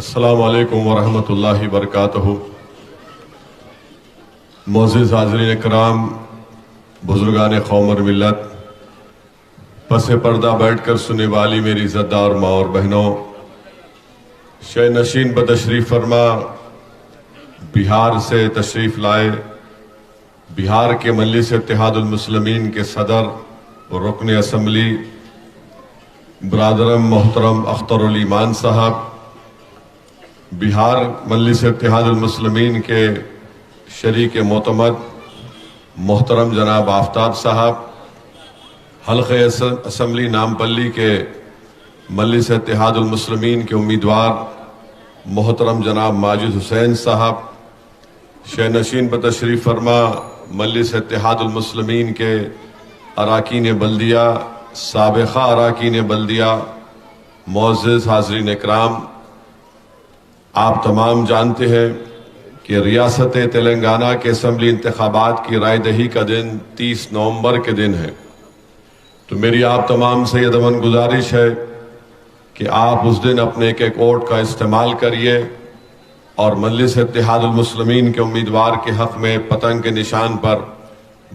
अस्सलामु अलैकुम वरहमतुल्लाहि वबरकातुहू। मोअज़्ज़िज़ हाज़रीन कराम, बुज़ुर्गान कौम और मिल्लत, पसे पर्दा बैठ कर सुनने वाली मेरी इज़्ज़तदार माँ और बहनों, शे नशीन बतशरीफ़ फरमा बिहार से तशरीफ़ लाए बिहार के मजलिस इत्तेहादुल मुस्लिमीन के सदर और रुकन असम्बली बरादरम मोहतरम अख्तरुल ईमान साहब, बिहार मजलिस इत्तेहादुल मुस्लिमीन के शरीक मोतमद मोहतरम जनाब आफ्ताब साहब, हल्क़े असम्बली नामपल्ली के मजलिस इत्तेहादुल मुस्लिमीन के उम्मीदवार मोहतरम जनाब माजिद हुसैन साहब, शे नशीन बतशरीफ़ फरमा मजलिस इत्तेहादुल मुस्लिमीन के अराकीन बल्दिया, साबिक़ा अराकीन बल्दिया, मुअज़्ज़िज़ हाज़रीन इकराम, आप तमाम जानते हैं कि रियासत तेलंगाना के असम्बली इंतखाबात की राय दही का दिन 30 नवंबर के दिन है। तो मेरी आप तमाम से यह दमन गुजारिश है कि आप उस दिन अपने एक एक वोट का इस्तेमाल करिए और मजलिस इत्तेहादुल मुस्लिमीन के उम्मीदवार के हक़ में पतंग के निशान पर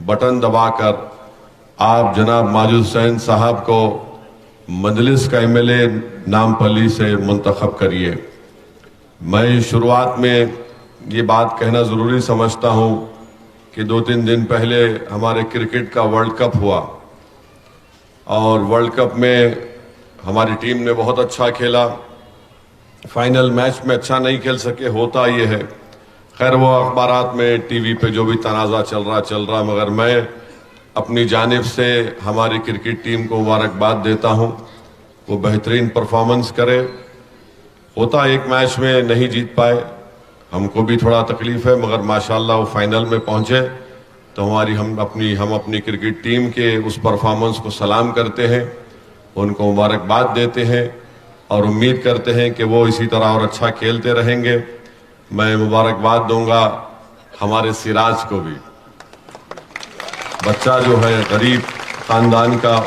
बटन दबाकर आप जनाब माजिद हुसैन साहब को मजलिस का MLA नामपल्ली से मुंतखब करिए। मैं शुरुआत में ये बात कहना ज़रूरी समझता हूँ कि 2-3 दिन पहले हमारे क्रिकेट का वर्ल्ड कप हुआ और वर्ल्ड कप में हमारी टीम ने बहुत अच्छा खेला। फाइनल मैच में अच्छा नहीं खेल सके, होता ये है। खैर, वो अखबारात में TV पे जो भी तनाज़ा चल रहा, मगर मैं अपनी जानिब से हमारी क्रिकेट टीम को मुबारकबाद देता हूँ। वो बेहतरीन परफॉर्मेंस करे। होता एक मैच में नहीं जीत पाए, हमको भी थोड़ा तकलीफ है, मगर माशाल्लाह वो फाइनल में पहुंचे तो हम अपनी क्रिकेट टीम के उस परफॉर्मेंस को सलाम करते हैं, उनको मुबारकबाद देते हैं और उम्मीद करते हैं कि वो इसी तरह और अच्छा खेलते रहेंगे। मैं मुबारकबाद दूंगा हमारे सिराज को भी। बच्चा जो है गरीब ख़ानदान का,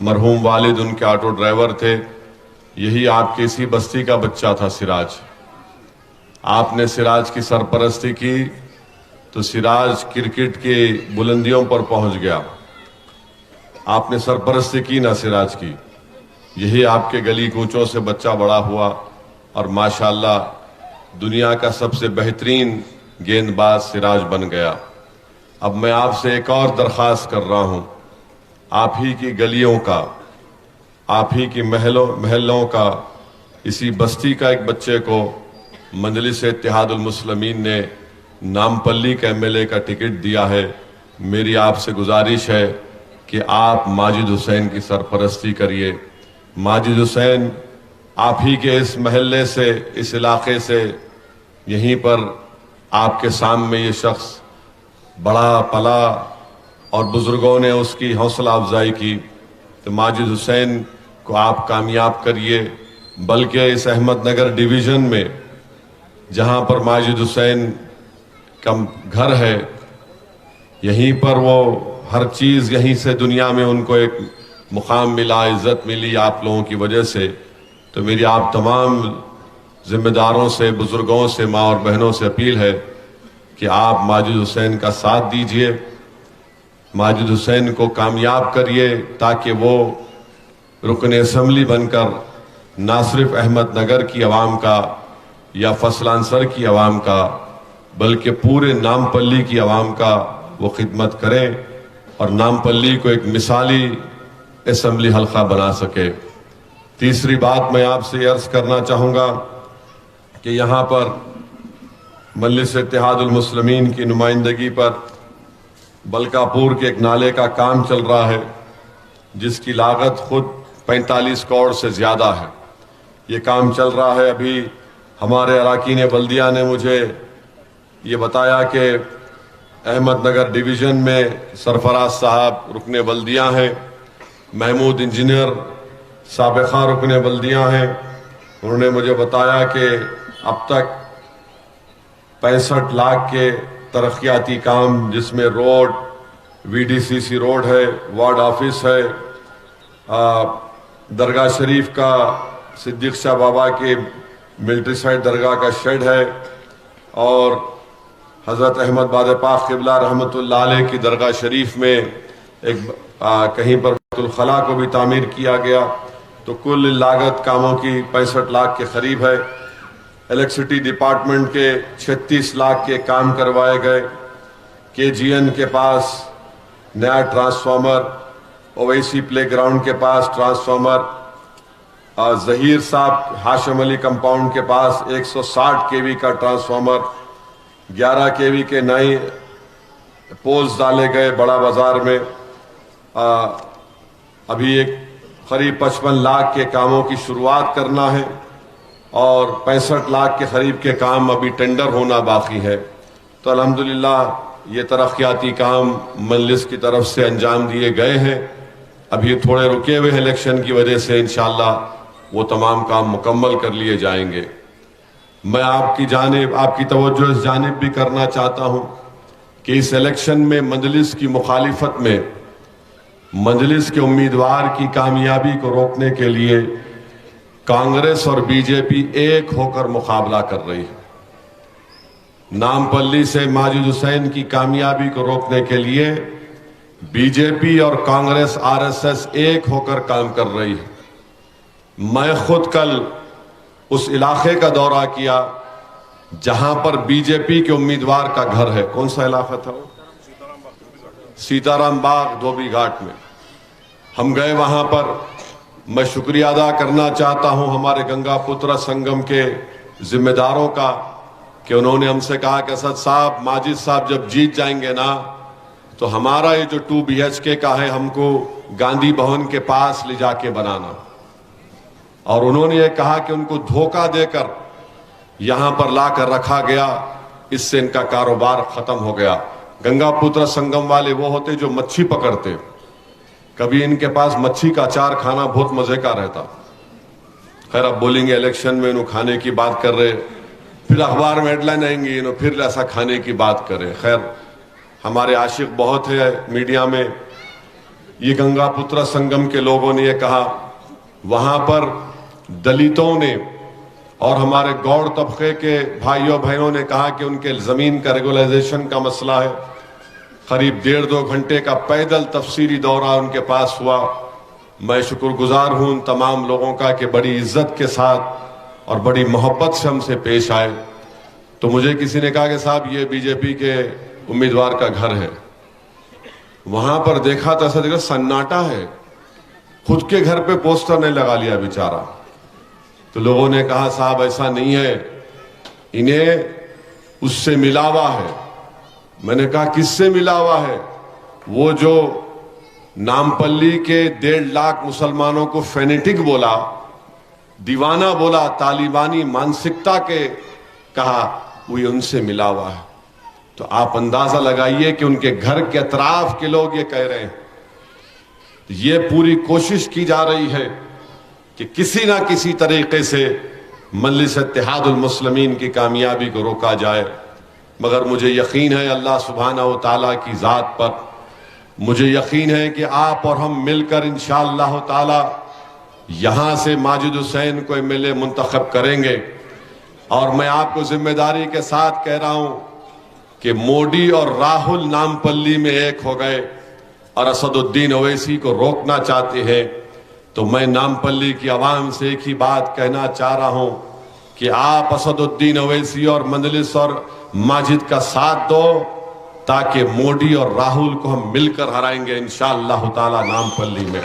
मरहूम वालिद उनके ऑटो ड्राइवर थे, यही आपके इसी बस्ती का बच्चा था सिराज। आपने सिराज की सरपरस्ती की तो सिराज क्रिकेट की बुलंदियों पर पहुंच गया। आपने सरपरस्ती की ना सिराज की, यही आपके गली कूचों से बच्चा बड़ा हुआ और माशाल्लाह दुनिया का सबसे बेहतरीन गेंदबाज सिराज बन गया। अब मैं आपसे एक और दरख्वास्त कर रहा हूं, आप ही की गलियों का, आप ही की महलों का, इसी बस्ती का एक बच्चे को मजलिस इत्तेहादुल मुस्लिमीन ने नामपल्ली के MLA का टिकट दिया है। मेरी आपसे गुजारिश है कि आप माजिद हुसैन की सरपरस्ती करिए। माजिद हुसैन आप ही के इस महल्ले से, इस इलाके से, यहीं पर आपके सामने ये शख्स बड़ा पला और बुजुर्गों ने उसकी हौसला अफजाई की। तो माजिद हुसैन को आप कामयाब करिए। बल्कि इस अहमदनगर डिवीज़न में जहां पर माजिद हुसैन का घर है, यहीं पर वो हर चीज़, यहीं से दुनिया में उनको एक मुकाम मिला, इज़्ज़त मिली आप लोगों की वजह से। तो मेरी आप तमाम जिम्मेदारों से, बुजुर्गों से, माँ और बहनों से अपील है कि आप माजिद हुसैन का साथ दीजिए, माजिद हुसैन को कामयाब करिए ताकि वो रुकन असम्बली बनकर ना सिर्फ अहमदनगर की आवाम का या फसलांसर की आवाम का, बल्कि पूरे नामपल्ली की आवाम का वो खिदमत करें और नामपल्ली को एक मिसाली असम्बली हल्का बना सके। तीसरी बात मैं आपसे अर्ज करना चाहूँगा कि यहाँ पर मजलिस इत्तेहादुल मुस्लिमीन की नुमाइंदगी पर बलकापुर के एक नाले का काम चल रहा है, जिसकी लागत खुद 45 करोड़ से ज़्यादा है। ये काम चल रहा है। अभी हमारे अराकीन बल्दिया ने मुझे ये बताया कि अहमदनगर डिवीज़न में सरफराज साहब रुकने बल्दिया हैं, महमूद इंजीनियर साबिक़ा रुकने बल्दिया हैं। उन्होंने मुझे बताया कि अब तक 65 लाख के तरक्याती काम, जिसमें रोड, VDCC रोड है, वार्ड ऑफिस है, दरगाह शरीफ का सिद्दीक शाह बाबा के मिलिट्री साइड दरगाह का शेड है और हज़रत अहमद बाद पाक क़िबला रहमतुल्लाह अलैह की दरगाह शरीफ में एक कहीं पर बैतुल खला को भी तामीर किया गया। तो कुल लागत कामों की 65 लाख के करीब है। इलेक्ट्रिसिटी डिपार्टमेंट के 36 लाख के काम करवाए गए। KGN के पास नया ट्रांसफार्मर, ओवैसी प्लेग्राउंड के पास ट्रांसफार्मर, जहीर साहब हाशिम अली कंपाउंड के पास 160 kV का ट्रांसफार्मर, 11 kV के नए पोल्स डाले गए बड़ा बाजार में। अभी एक करीब 55 लाख के कामों की शुरुआत करना है और 65 लाख के करीब के काम अभी टेंडर होना बाकी है। तो अल्हम्दुलिल्लाह ये तरक्याती काम मजलिस की तरफ से अंजाम दिए गए हैं। अभी थोड़े रुके हुए इलेक्शन की वजह से इंशाअल्लाह वो तमाम काम मुकम्मल कर लिए जाएंगे। मैं आपकी तवज्जो इस जानिब भी करना चाहता हूँ कि इस इलेक्शन में मजलिस की मुखालिफत में मजलिस के उम्मीदवार की कामयाबी को रोकने के लिए कांग्रेस और बीजेपी एक होकर मुकाबला कर रही है। नामपल्ली से माजिद हुसैन की कामयाबी को रोकने के लिए बीजेपी और कांग्रेस RSS एक होकर काम कर रही है। मैं खुद कल उस इलाके का दौरा किया जहां पर बीजेपी के उम्मीदवार का घर है। कौन सा इलाका था वो? सीताराम बाग धोबी घाट में हम गए। वहां पर मैं शुक्रिया अदा करना चाहता हूं हमारे गंगा पुत्र संगम के जिम्मेदारों का कि उन्होंने हमसे कहा कि असद साहब, माजिद साहब जब जीत जाएंगे ना तो हमारा ये जो 2 BHK का है हमको गांधी भवन के पास ले जाके बनाना। और उन्होंने ये कहा कि उनको धोखा देकर यहां पर लाकर रखा गया, इससे इनका कारोबार खत्म हो गया। गंगा पुत्र संगम वाले वो होते जो मच्छी पकड़ते, कभी इनके पास मच्छी का अचार खाना बहुत मजे का रहता। खैर अब बोलेंगे इलेक्शन में इन्हों खाने की बात कर रहे, फिर अखबार में हेडलाइन आएंगी इन्हों फिर ऐसा खाने की बात करे। खैर हमारे आशिक बहुत है मीडिया में। ये गंगा पुत्र संगम के लोगों ने ये कहा, वहां पर दलितों ने और हमारे गौड़ तबके के भाइयों ने कहा कि उनके जमीन का रेगुलराइजेशन का मसला है। करीब 1.5-2 घंटे का पैदल तफसीली दौरा उनके पास हुआ। मैं शुक्रगुजार हूं उन तमाम लोगों का कि बड़ी इज्जत के साथ और बड़ी मोहब्बत से हमसे पेश आए। तो मुझे किसी ने कहा कि साहब ये बीजेपी के उम्मीदवार का घर है। वहां पर देखा तो ऐसा देखा सन्नाटा है, खुद के घर पे पोस्टर ने लगा लिया बेचारा। तो लोगों ने कहा साहब ऐसा नहीं है, इन्हें उससे मिला हुआ है। मैंने कहा किससे मिला हुआ है? वो जो नामपल्ली के 1.5 लाख मुसलमानों को फेनेटिक बोला, दीवाना बोला, तालिबानी मानसिकता के कहा, वो उनसे मिला हुआ है। तो आप अंदाजा लगाइए कि उनके घर के अतराफ के लोग ये कह रहे हैं। ये पूरी कोशिश की जा रही है कि किसी ना किसी तरीके से मजलिस इत्तेहादुल मुस्लिमीन की कामयाबी को रोका जाए। मगर मुझे यकीन है अल्लाह सुब्हानहू व तआला की ज़ात पर, मुझे यकीन है कि आप और हम मिलकर इंशाअल्लाह ताला यहां से माजिद हुसैन को MLA मुंतखब करेंगे। और मैं आपको जिम्मेदारी के साथ कह रहा हूं कि मोदी और राहुल नामपल्ली में एक हो गए और असदुद्दीन ओवैसी को रोकना चाहते हैं। तो मैं नामपल्ली की आवाम से एक ही बात कहना चाह रहा हूं कि आप असदुद्दीन ओवैसी और मजलिस और माजिद का साथ दो, ताकि मोदी और राहुल को हम मिलकर हराएंगे इंशाअल्लाह ताला नामपल्ली में।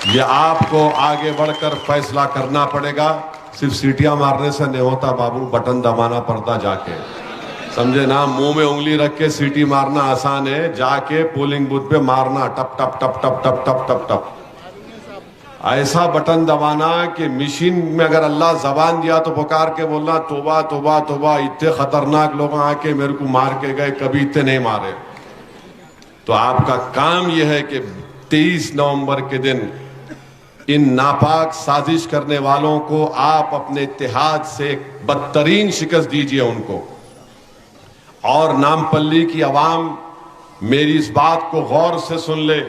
ये आपको आगे बढ़कर फैसला करना पड़ेगा। सिर्फ सीटियां मारने से नहीं होता बाबू, बटन दबाना पड़ता जाके, समझे ना। मुंह में उंगली रख के सीटी मारना आसान है, जाके पोलिंग बूथ पे मारना टप टप टप टप टप टप टप टप। ऐसा बटन दबाना कि मशीन में अगर अल्लाह जबान दिया तो पुकार के बोलना तोबा तोबा तोबा, इतने खतरनाक लोग आके मेरे को मार के गए, कभी इतने नहीं मारे। तो आपका काम यह है कि 23 नवंबर के दिन इन नापाक साजिश करने वालों को आप अपने इत्तेहाद से बदतरीन शिकस्त दीजिए उनको। और नामपल्ली की आवाम मेरी इस बात को गौर से सुन ले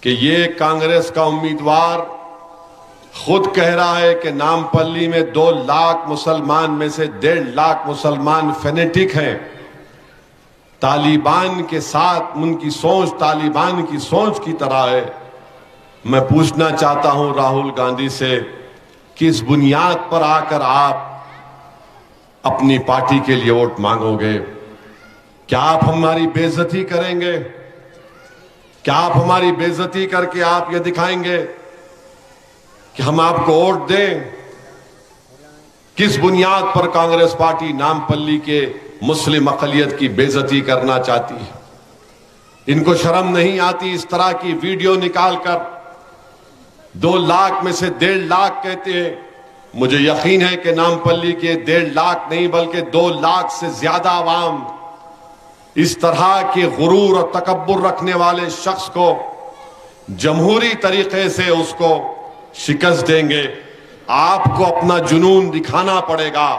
कि ये कांग्रेस का उम्मीदवार खुद कह रहा है कि नामपल्ली में 2 लाख मुसलमान में से 1.5 लाख मुसलमान फेनेटिक हैं। तालिबान के साथ उनकी सोच तालिबान की सोच की तरह है। मैं पूछना चाहता हूं राहुल गांधी से, किस बुनियाद पर आकर आप अपनी पार्टी के लिए वोट मांगोगे? क्या आप हमारी बेइज्जती करेंगे? क्या आप हमारी बेइज्जती करके आप ये दिखाएंगे कि हम आपको वोट दें? किस बुनियाद पर कांग्रेस पार्टी नामपल्ली के मुस्लिम अकलियत की बेइज्जती करना चाहती है? इनको शर्म नहीं आती इस तरह की वीडियो निकालकर? 2 लाख में से 1.5 लाख कहते हैं। मुझे यकीन है कि नामपल्ली के 1.5 लाख नहीं बल्कि 2 लाख से ज्यादा आवाम इस तरह के गुरूर और तकब्बुर रखने वाले शख्स को जमहूरी तरीके से उसको शिकस्त देंगे। आपको अपना जुनून दिखाना पड़ेगा,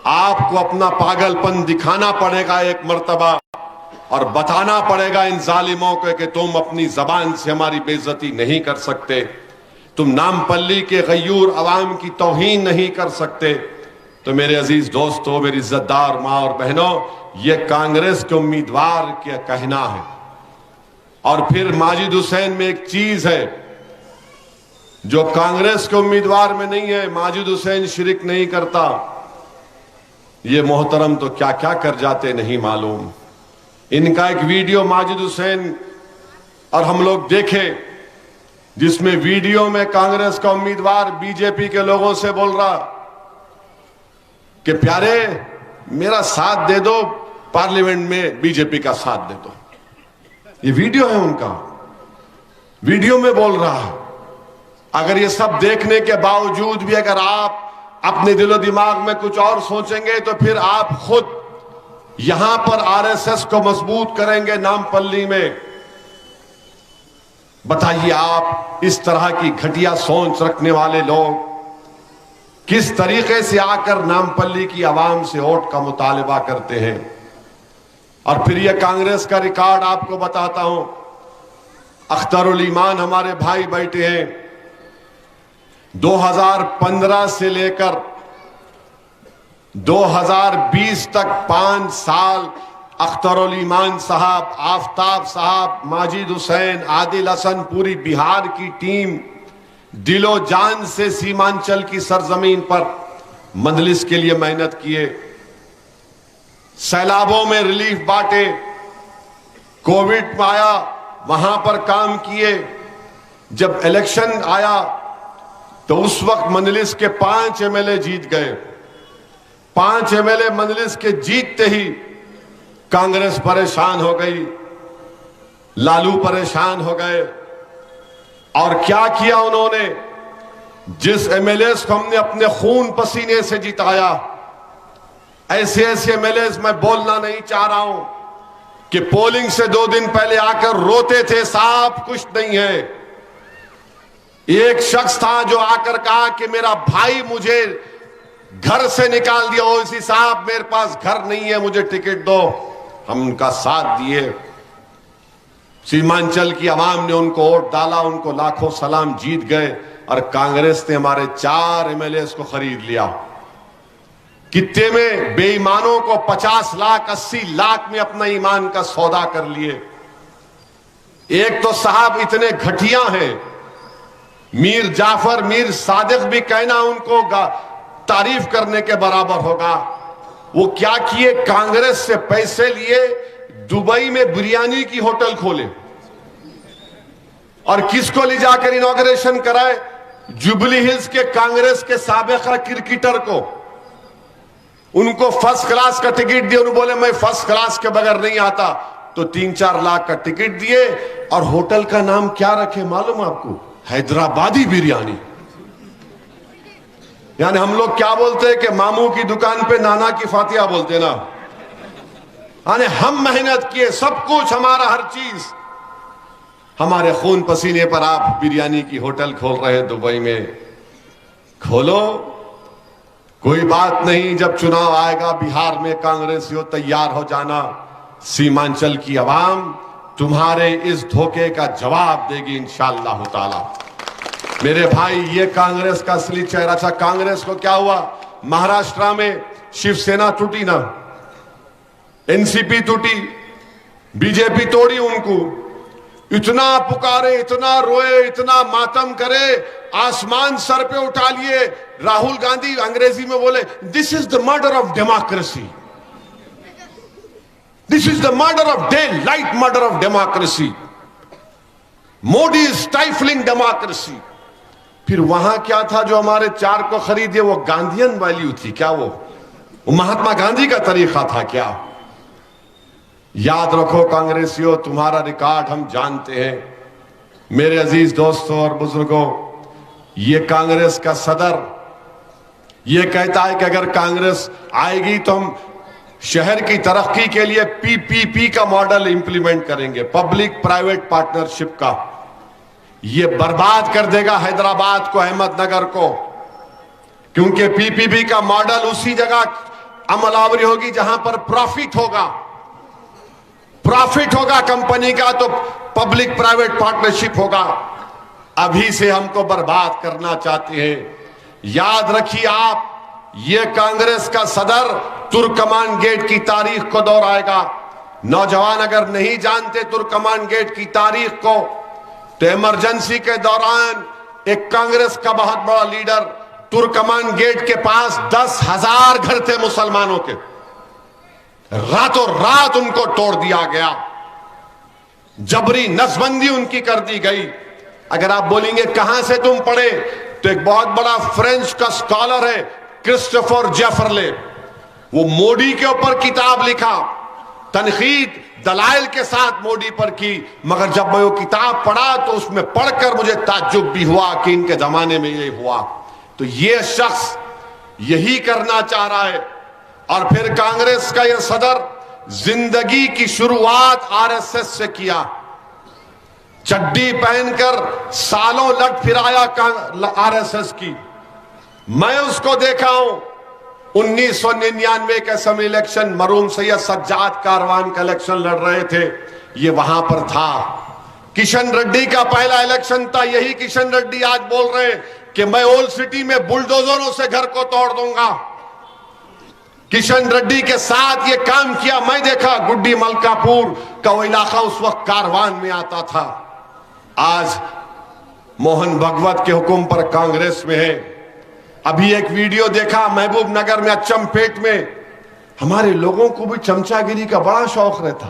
आपको अपना पागलपन दिखाना पड़ेगा एक मर्तबा, और बताना पड़ेगा इन जालिमों को कि तुम अपनी जबान से हमारी बेइज्जती नहीं कर सकते, तुम नामपल्ली के गयूर अवाम की तौहीन नहीं कर सकते। तो मेरे अजीज दोस्तों, मेरी इज्जतदार माँ और बहनों, ये कांग्रेस के उम्मीदवार का कहना है। और फिर माजिद हुसैन में एक चीज है जो कांग्रेस के उम्मीदवार में नहीं है। माजिद हुसैन शिरक नहीं करता। ये मोहतरम तो क्या क्या कर जाते नहीं मालूम। इनका एक वीडियो माजिद हुसैन और हम लोग देखे, जिसमें वीडियो में कांग्रेस का उम्मीदवार बीजेपी के लोगों से बोल रहा कि प्यारे मेरा साथ दे दो, पार्लियामेंट में बीजेपी का साथ दे दो। ये वीडियो है उनका, वीडियो में बोल रहा है। अगर ये सब देखने के बावजूद भी अगर आप अपने दिलो दिमाग में कुछ और सोचेंगे तो फिर आप खुद यहां पर आरएसएस को मजबूत करेंगे नामपल्ली में। बताइए, आप इस तरह की घटिया सोच रखने वाले लोग किस तरीके से आकर नामपल्ली की आवाम से वोट का मुतालबा करते हैं। और फिर यह कांग्रेस का रिकॉर्ड आपको बताता हूं। अख्तरुल ईमान हमारे भाई बैठे हैं, 2015 से लेकर 2020 तक 5 साल अख्तरुल ईमान साहब, आफताब साहब, माजिद हुसैन, आदिल हसन, पूरी बिहार की टीम दिलो जान से सीमांचल की सरजमीन पर मजलिस के लिए मेहनत किए। सैलाबों में रिलीफ बांटे, कोविड आया वहां पर काम किए। जब इलेक्शन आया तो उस वक्त मजलिस के 5 एमएलए जीत गए। 5 एमएलए मजलिस के जीतते ही कांग्रेस परेशान हो गई, लालू परेशान हो गए। और क्या किया उन्होंने? जिस एमएलए को हमने अपने खून पसीने से जिताया, ऐसे ऐसे एमएलए मैं बोलना नहीं चाह रहा हूं कि पोलिंग से 2 दिन पहले आकर रोते थे साहब कुछ नहीं है। एक शख्स था जो आकर कहा कि मेरा भाई मुझे घर से निकाल दिया, ओवैसी साहब मेरे पास घर नहीं है, मुझे टिकट दो। हम उनका साथ दिए, सीमांचल की आवाम ने उनको वोट डाला, उनको लाखों सलाम, जीत गए। और कांग्रेस ने हमारे 4 एमएलए को खरीद लिया। कितने में? बेईमानों को 50 लाख 80 लाख में अपना ईमान का सौदा कर लिए। एक तो साहब इतने घटिया हैं, मीर जाफर, मीर सादिक भी कहना उनको तारीफ करने के बराबर होगा। वो क्या किए? कांग्रेस से पैसे लिए, दुबई में बिरयानी की होटल खोले और किसको ले जाकर इनॉग्रेशन कराए? जुबली हिल्स के कांग्रेस के साबिका क्रिकेटर को। उनको फर्स्ट क्लास का टिकट दिए, उन्होंने बोले मैं फर्स्ट क्लास के बगैर नहीं आता, तो 3-4 लाख का टिकट दिए। और होटल का नाम क्या रखे मालूम आपको? हैदराबादी बिरयानी। यानी हम लोग क्या बोलते हैं कि मामू की दुकान पे नाना की फातिहा बोलते ना। यानी हम मेहनत किए, सब कुछ हमारा, हर चीज हमारे खून पसीने पर आप बिरयानी की होटल खोल रहे हैं दुबई में। खोलो, कोई बात नहीं। जब चुनाव आएगा बिहार में कांग्रेसियों तैयार हो जाना। सीमांचल की आवाम तुम्हारे इस धोखे का जवाब देगी इंशाअल्लाह ताला। मेरे भाई, ये कांग्रेस का असली चेहरा था। कांग्रेस को क्या हुआ? महाराष्ट्र में शिवसेना टूटी ना, एनसीपी टूटी, बीजेपी तोड़ी उनको। इतना पुकारे, इतना रोए, इतना मातम करे, आसमान सर पे उठा लिए। राहुल गांधी अंग्रेजी में बोले, this is the murder of democracy, this is the murder of day light murder of democracy, Modi is stifling democracy. फिर वहां क्या था जो हमारे चार को खरीदे? वो गांधीयन वैल्यू थी क्या? वो महात्मा गांधी का तरीका था क्या? याद रखो कांग्रेसियों, तुम्हारा रिकॉर्ड हम जानते हैं। मेरे अजीज दोस्तों और बुजुर्गों, ये कांग्रेस का सदर ये कहता है कि अगर कांग्रेस आएगी तो हम शहर की तरक्की के लिए पीपीपी का मॉडल इंप्लीमेंट करेंगे, पब्लिक प्राइवेट पार्टनरशिप का। ये बर्बाद कर देगा हैदराबाद को, अहमदनगर को, क्योंकि पीपीपी का मॉडल उसी जगह अमलावरी होगी जहां पर प्रॉफिट होगा। प्रॉफिट होगा कंपनी का तो पब्लिक प्राइवेट पार्टनरशिप होगा। अभी से हमको बर्बाद करना चाहते हैं। याद रखिए आप, ये कांग्रेस का सदर तुर्कमान गेट की तारीख को दोहराएगा। नौजवान अगर नहीं जानते तुर्कमान गेट की तारीख को, तो इमरजेंसी के दौरान एक कांग्रेस का बहुत बड़ा लीडर, तुर्कमान गेट के पास 10,000 घर थे मुसलमानों के, रातों रात उनको तोड़ दिया गया, जबरी नसबंदी उनकी कर दी गई। अगर आप बोलेंगे कहां से तुम पढ़े, तो एक बहुत बड़ा फ्रेंच का स्कॉलर है क्रिस्टोफर जेफरले, वो मोदी के ऊपर किताब लिखा, तनकीद दलाइल के साथ मोदी पर की। मगर जब मैं वो किताब पढ़ा तो उसमें पढ़कर मुझे ताज्जुब भी हुआ कि इनके जमाने में ये हुआ। तो ये शख्स यही करना चाह रहा है। और फिर कांग्रेस का यह सदर जिंदगी की शुरुआत आरएसएस से किया, चड्डी पहनकर सालों लट फिराया आरएसएस की। मैं उसको देखा हूं 1999 के असेंबली इलेक्शन, मरूम सैयद सज्जाद कारवान का इलेक्शन लड़ रहे थे, ये वहां पर था। किशन रेड्डी का पहला इलेक्शन था, यही किशन रेड्डी आज बोल रहे हैं कि मैं ओल्ड सिटी में बुलडोजरों से घर को तोड़ दूंगा। किशन रेड्डी के साथ ये काम किया। मैं देखा गुड्डी मलकापुर का वो इलाका उस वक्त कारवान में आता था। आज मोहन भगवत के हुक्म पर कांग्रेस में है। अभी एक वीडियो देखा महबूब नगर में, अचमपेट में, हमारे लोगों को भी चमचागिरी का बड़ा शौक रहता।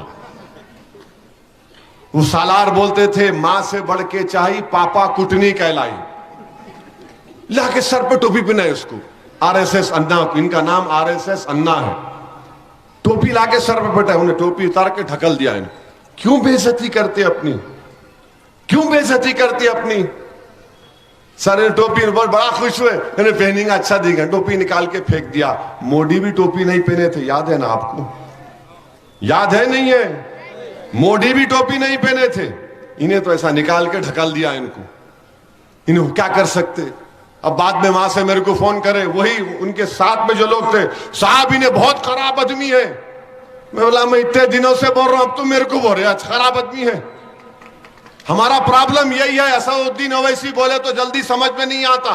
वो सालार बोलते थे, मां से बढ़ के चाही पापा कुटनी कहलाई, लाके सर पे टोपी पहनाए उसको, आरएसएस अन्ना, इनका नाम आरएसएस अन्ना है। टोपी लाके सर पे बैठा, उन्हें टोपी उतार के ढकल दिया इन्हें। क्यों बेइज्जती करते अपनी, क्यों बेइज्जती करते अपनी? सर ने टोपी बड़ा खुश हुए, मैंने पहनेंगे, अच्छा देगा, टोपी निकाल के फेंक दिया। मोदी भी टोपी नहीं पहने थे, याद है ना आपको? याद है नहीं है? मोदी भी टोपी नहीं पहने थे, इन्हें तो ऐसा निकाल के ढकल दिया इनको। इन्हें क्या कर सकते? अब बाद में वहां से मेरे को फोन करे वही उनके साथ में जो लोग थे, साहब इन्हें बहुत खराब आदमी है। मैं बोला मैं इतने दिनों से बोल रहा हूं, अब तुम मेरे को बोल रहे आज खराब आदमी है। हमारा प्रॉब्लम यही है, असदुद्दीन ओवैसी बोले तो जल्दी समझ में नहीं आता।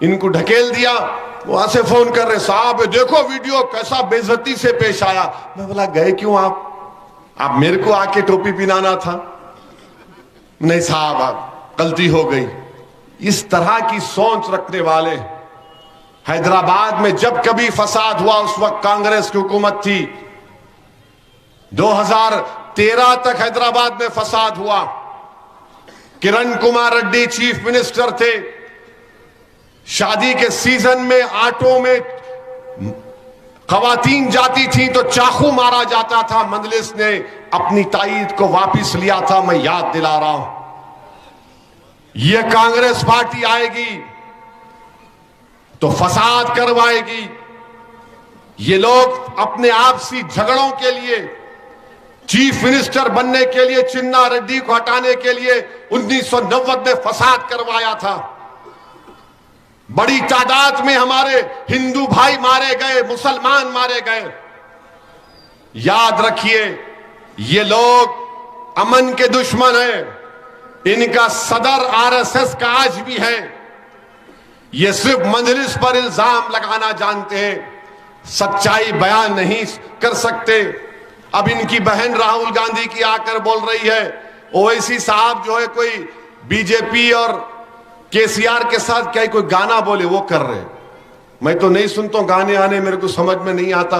इनको ढकेल दिया, वहां से फोन कर रहे, साहब देखो वीडियो कैसा बेइज्जती से पेश आया। मैं बोला गए क्यों आप मेरे को आके टोपी पहनाना था। नहीं साहब आप गलती हो गई। इस तरह की सोच रखने वाले हैदराबाद में जब कभी फसाद हुआ उस वक्त कांग्रेस की हुकूमत थी। 2013 तक हैदराबाद में फसाद हुआ। किरण कुमार रेड्डी चीफ मिनिस्टर थे। शादी के सीजन में ऑटो में खवातीन जाती थी तो चाकू मारा जाता था। मजलिस ने अपनी ताईद को वापस लिया था। मैं याद दिला रहा हूं, यह कांग्रेस पार्टी आएगी तो फसाद करवाएगी। ये लोग अपने आपसी झगड़ों के लिए, चीफ मिनिस्टर बनने के लिए, चिन्ना रेड्डी को हटाने के लिए 1990 में फसाद करवाया था। बड़ी तादाद में हमारे हिंदू भाई मारे गए, मुसलमान मारे गए। याद रखिए, ये लोग अमन के दुश्मन हैं, इनका सदर आरएसएस का आज भी है। ये सिर्फ मजलिस पर इल्जाम लगाना जानते हैं, सच्चाई बयान नहीं कर सकते। अब इनकी बहन राहुल गांधी की आकर बोल रही है ओवैसी साहब जो है कोई बीजेपी और केसीआर के साथ क्या कोई गाना बोले वो कर रहे। मैं तो नहीं सुनता गाने आने, मेरे को समझ में नहीं आता।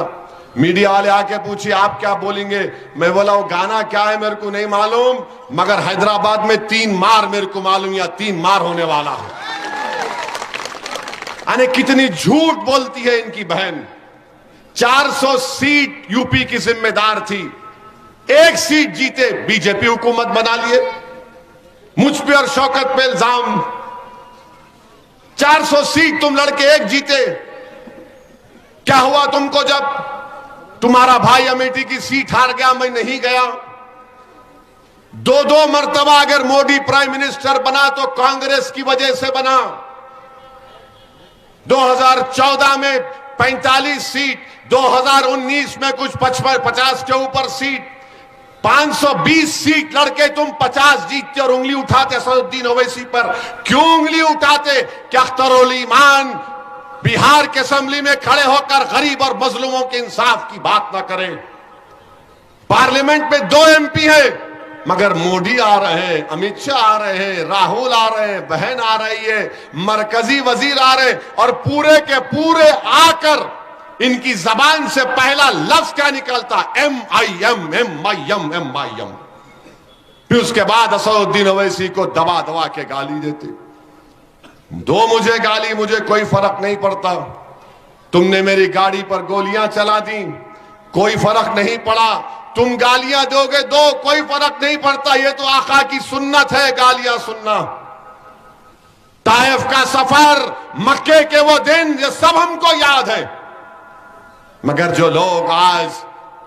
मीडिया वाले आके पूछिए आप क्या बोलेंगे, मैं बोला वो गाना क्या है मेरे को नहीं मालूम, मगर हैदराबाद में 3 मार मेरे को मालूम, या 3 मार होने वाला है। अने कितनी झूठ बोलती है इनकी बहन। 400 सीट यूपी की जिम्मेदार थी, 1 सीट जीते, बीजेपी हुकूमत बना लिए। मुझ पे और शौकत पे इल्जाम, 400 सीट तुम लड़के 1 जीते। क्या हुआ तुमको जब तुम्हारा भाई अमेठी की सीट हार गया, मैं नहीं गया। 2-2 मर्तबा अगर मोदी प्राइम मिनिस्टर बना तो कांग्रेस की वजह से बना। 2014 में 45 सीट, 2019 में कुछ 50 के ऊपर सीट, 520 सीट लड़के तुम 50 जीतते और उंगली उठाते असदुद्दीन ओवैसी पर। क्यों उंगली उठाते? क्या अख्तरुल ईमान बिहार के असेंबली में खड़े होकर गरीब और मजलूमों के इंसाफ की बात ना करें? पार्लियामेंट में 2 एमपी है, मगर मोदी आ रहे हैं, अमित शाह आ रहे हैं, राहुल आ रहे हैं, बहन आ रही है, मरकजी वजीर आ रहे हैं, और पूरे के पूरे आकर इनकी जबान से पहला लफ्ज क्या निकलता? MIM, MIM, MIM। फिर उसके बाद असदुद्दीन ओवैसी को दबा दबा के गाली देते। दो मुझे गाली, मुझे कोई फर्क नहीं पड़ता। तुमने मेरी गाड़ी पर गोलियां चला दी, कोई फर्क नहीं पड़ा। तुम गालियां दोगे, दो, कोई फर्क नहीं पड़ता। ये तो आका की सुन्नत है गालियां सुनना। ताइफ का सफर, मक्के के वो दिन, ये सब हमको याद है। मगर जो लोग आज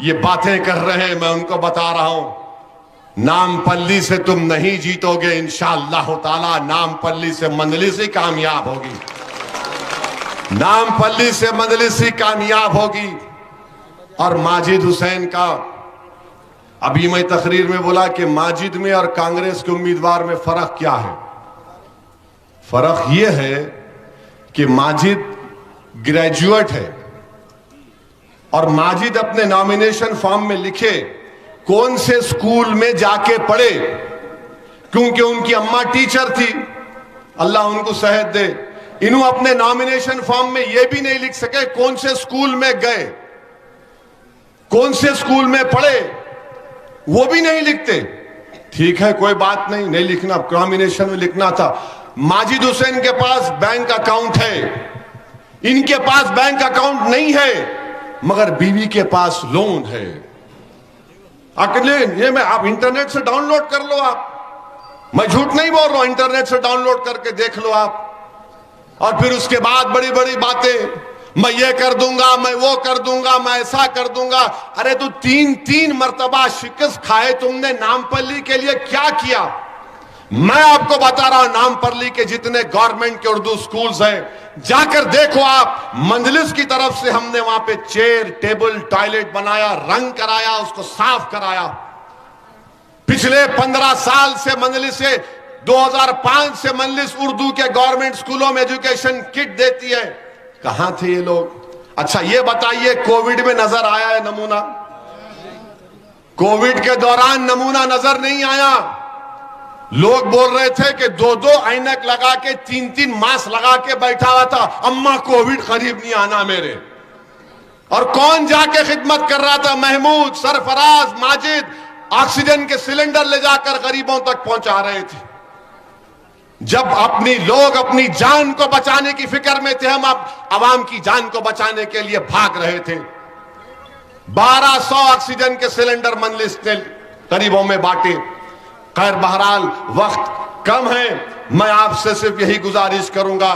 ये बातें कर रहे हैं, मैं उनको बता रहा हूं, नामपल्ली से तुम नहीं जीतोगे इंशाअल्लाह ताला। नामपल्ली से मंजलिस ही कामयाब होगी, नामपल्ली से मंजलिस ही कामयाब होगी। और माजिद हुसैन का, अभी मैं तकरीर में बोला कि माजिद में और कांग्रेस के उम्मीदवार में फर्क क्या है? फर्क यह है कि माजिद ग्रेजुएट है और माजिद अपने नॉमिनेशन फॉर्म में लिखे कौन से स्कूल में जाके पढ़े, क्योंकि उनकी अम्मा टीचर थी, अल्लाह उनको सेहत दे। इन्हों अपने नॉमिनेशन फॉर्म में यह भी नहीं लिख सके कौन से स्कूल में गए, कौन से स्कूल में पढ़े, वो भी नहीं लिखते। ठीक है, कोई बात नहीं, नहीं लिखना, नॉमिनेशन में लिखना था। माजिद हुसैन के पास बैंक अकाउंट है, इनके पास बैंक अकाउंट नहीं है, मगर बीवी के पास लोन है। अकेले ये मैं, आप इंटरनेट से डाउनलोड कर लो, आप, मैं झूठ नहीं बोल रहा हूं, इंटरनेट से डाउनलोड करके देख लो आप। और फिर उसके बाद बड़ी बड़ी बातें, मैं ये कर दूंगा, मैं वो कर दूंगा, मैं ऐसा कर दूंगा। अरे तो 3 मर्तबा शिकस्त खाए तुमने, नामपल्ली के लिए क्या किया? मैं आपको बता रहा हूं, नामपल्ली के जितने गवर्नमेंट के उर्दू स्कूल्स हैं, जाकर देखो आप। मंजलिस की तरफ से हमने वहां पे चेयर, टेबल, टॉयलेट बनाया, रंग कराया, उसको साफ कराया। पिछले 15 साल से मंजलिस से, 2005 से मंजलिस उर्दू के गवर्नमेंट स्कूलों में एजुकेशन किट देती है। कहां थे ये लोग? अच्छा ये बताइए, कोविड में नजर आया है नमूना? कोविड के दौरान नमूना नजर नहीं आया। लोग बोल रहे थे कि 2-2 ऐनक लगा के, 3-3 मास्क लगा के बैठा हुआ था, अम्मा कोविड करीब नहीं आना मेरे। और कौन जाके खिदमत कर रहा था? महमूद, सरफराज, माजिद ऑक्सीजन के सिलेंडर ले जाकर गरीबों तक पहुंचा रहे थे। जब अपनी लोग अपनी जान को बचाने की फिक्र में थे, हम अब आवाम की जान को बचाने के लिए भाग रहे थे। 1200 ऑक्सीजन के सिलेंडर मंजलिस ने गरीबों में बांटे। खैर बहरहाल वक्त कम है, मैं आपसे सिर्फ यही गुजारिश करूंगा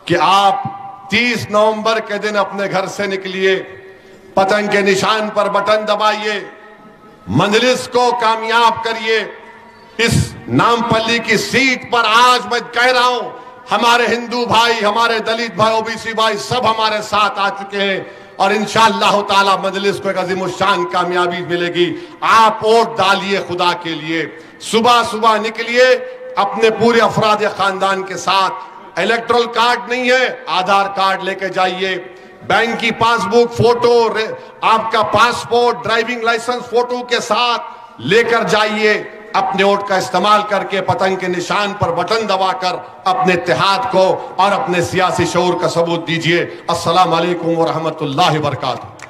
कि आप 30 नवंबर के दिन अपने घर से निकलिए, पतंग के निशान पर बटन दबाइए, मंजलिस को कामयाब करिए। इस नामपल्ली की सीट पर आज मैं कह रहा हूं, हमारे हिंदू भाई, हमारे दलित भाई, ओबीसी भाई सब हमारे साथ आ चुके हैं और इंशाअल्लाह ताला मजलिस को एक अजीमुशान कामयाबी मिलेगी। आप वोट डालिए खुदा के लिए, सुबह सुबह निकलिए अपने पूरे अफराद खानदान के साथ। इलेक्ट्रल कार्ड नहीं है, आधार कार्ड लेके जाइए, बैंक की पासबुक फोटो, आपका पासपोर्ट, ड्राइविंग लाइसेंस फोटो के साथ लेकर जाइए। अपने वोट का इस्तेमाल करके पतंग के निशान पर बटन दबाकर अपने इत्तेहाद को और अपने सियासी शऊर का सबूत दीजिए। अस्सलाम वालेकुम व रहमतुल्लाहि व बरकातहू।